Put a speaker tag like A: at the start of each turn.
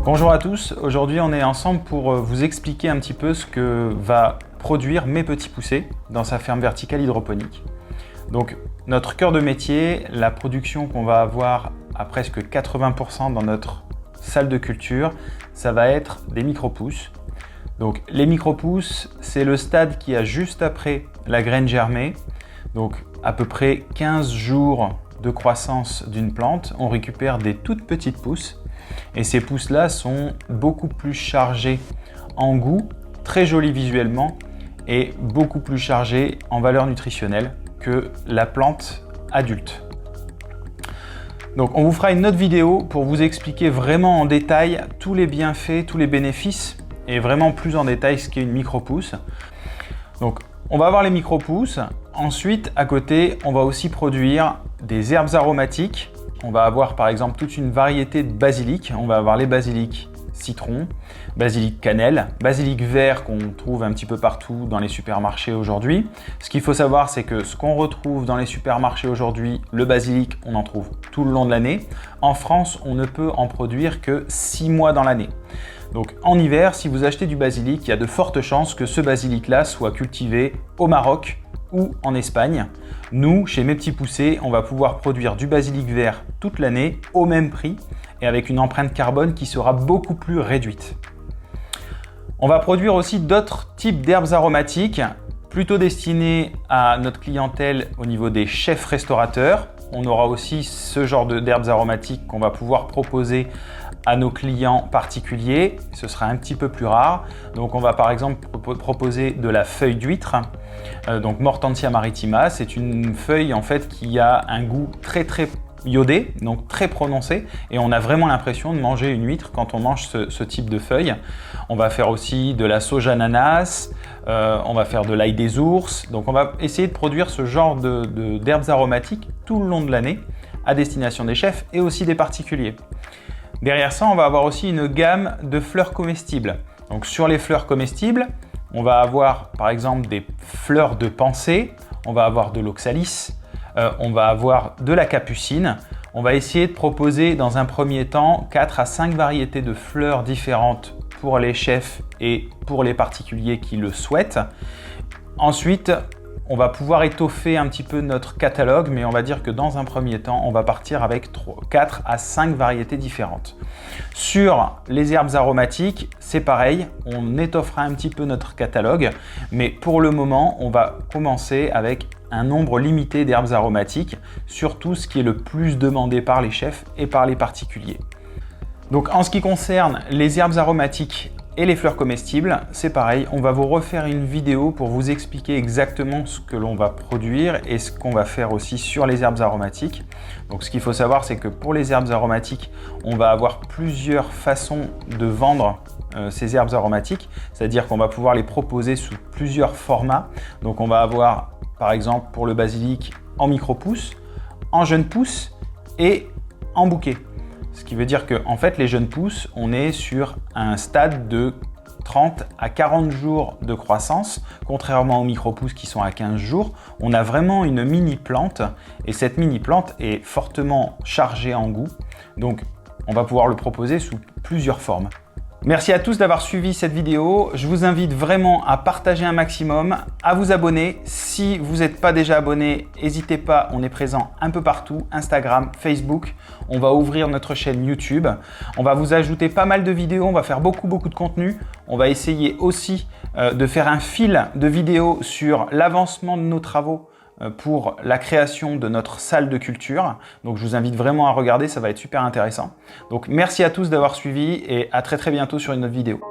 A: Bonjour à tous, aujourd'hui on est ensemble pour vous expliquer un petit peu ce que va produire Mes Petits Poussés dans sa ferme verticale hydroponique. Donc notre cœur de métier, la production qu'on va avoir à presque 80% dans notre salle de culture, ça va être des micro-pousses. Donc les micro-pousses, c'est le stade qui a juste après la graine germée, donc à peu près 15 jours de croissance d'une plante, on récupère des toutes petites pousses. Et ces pousses-là sont beaucoup plus chargées en goût, très jolies visuellement et beaucoup plus chargées en valeur nutritionnelle que la plante adulte. Donc on vous fera une autre vidéo pour vous expliquer vraiment en détail tous les bienfaits, tous les bénéfices et vraiment plus en détail ce qu'est une micro-pousse. Donc on va avoir les micro-pousses. Ensuite, à côté, on va aussi produire des herbes aromatiques. On va avoir par exemple toute une variété de basilic. On va avoir les basilic citron, basilic cannelle, basilic vert qu'on trouve un petit peu partout dans les supermarchés aujourd'hui. Ce qu'il faut savoir, c'est que ce qu'on retrouve dans les supermarchés aujourd'hui, le basilic, on en trouve tout le long de l'année. En France, on ne peut en produire que 6 mois dans l'année. Donc en hiver, si vous achetez du basilic, il y a de fortes chances que ce basilic-là soit cultivé au Maroc ou en Espagne. Nous, chez Mes Petits Poussés, on va pouvoir produire du basilic vert toute l'année au même prix et avec une empreinte carbone qui sera beaucoup plus réduite. On va produire aussi d'autres types d'herbes aromatiques, plutôt destinées à notre clientèle au niveau des chefs restaurateurs. On aura aussi ce genre d'herbes aromatiques qu'on va pouvoir proposer à nos clients particuliers. Ce sera un petit peu plus rare. Donc on va par exemple proposer de la feuille d'huître, donc Mortantia maritima. C'est une feuille en fait qui a un goût très iodé, donc très prononcé, et on a vraiment l'impression de manger une huître quand on mange ce type de feuille. On va faire aussi de la sauge ananas, on va faire de l'ail des ours. Donc on va essayer de produire ce genre d'herbes aromatiques tout le long de l'année à destination des chefs et aussi des particuliers. Derrière ça, on va avoir aussi une gamme de fleurs comestibles. Donc sur les fleurs comestibles, on va avoir par exemple des fleurs de pensée, on va avoir de l'oxalis, on va avoir de la capucine. On va essayer de proposer dans un premier temps 4 à 5 variétés de fleurs différentes pour les chefs et pour les particuliers qui le souhaitent. Ensuite, on va pouvoir étoffer un petit peu notre catalogue, mais on va dire que dans un premier temps, on va partir avec 4 à 5 variétés différentes. Sur les herbes aromatiques, c'est pareil, on étoffera un petit peu notre catalogue, mais pour le moment, on va commencer avec un nombre limité d'herbes aromatiques, surtout ce qui est le plus demandé par les chefs et par les particuliers. Donc en ce qui concerne les herbes aromatiques et les fleurs comestibles, c'est pareil, on va vous refaire une vidéo pour vous expliquer exactement ce que l'on va produire et ce qu'on va faire aussi sur les herbes aromatiques. Donc ce qu'il faut savoir, c'est que pour les herbes aromatiques, on va avoir plusieurs façons de vendre ces herbes aromatiques, c'est-à-dire qu'on va pouvoir les proposer sous plusieurs formats. Donc on va avoir par exemple pour le basilic en micro-pousses, en jeunes pousses et en bouquet. Ce qui veut dire que en fait, les jeunes pousses, on est sur un stade de 30 à 40 jours de croissance, contrairement aux micro-pousses qui sont à 15 jours. On a vraiment une mini-plante et cette mini-plante est fortement chargée en goût. Donc, on va pouvoir le proposer sous plusieurs formes. Merci à tous d'avoir suivi cette vidéo. Je vous invite vraiment à partager un maximum, à vous abonner. Si vous n'êtes pas déjà abonné, n'hésitez pas, on est présent un peu partout, Instagram, Facebook. On va ouvrir notre chaîne YouTube. On va vous ajouter pas mal de vidéos, on va faire beaucoup de contenu. On va essayer aussi de faire un fil de vidéos sur l'avancement de nos travaux pour la création de notre salle de culture. Donc je vous invite vraiment à regarder, ça va être super intéressant. Donc merci à tous d'avoir suivi et à très bientôt sur une autre vidéo.